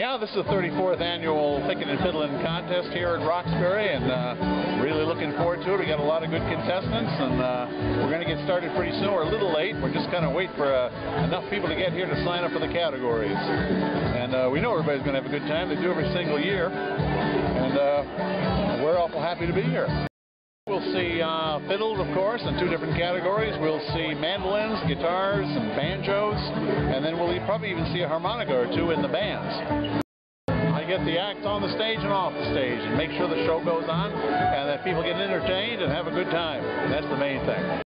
Yeah, this is the 34th annual Pickin' and Fiddlin' contest here at Roxbury, and really looking forward to it. We got a lot of good contestants, and we're going to get started pretty soon. We're a little late. We're just kind of waiting for enough people to get here to sign up for the categories. And we know everybody's going to have a good time. They do every single year, and we're awful happy to be here. We'll see fiddles, of course, in 2 different categories. We'll see mandolins, guitars, and banjos, and then we'll probably even see a harmonica or 2 in the bands. I get the acts on the stage and off the stage, and make sure the show goes on, and that people get entertained and have a good time. That's the main thing.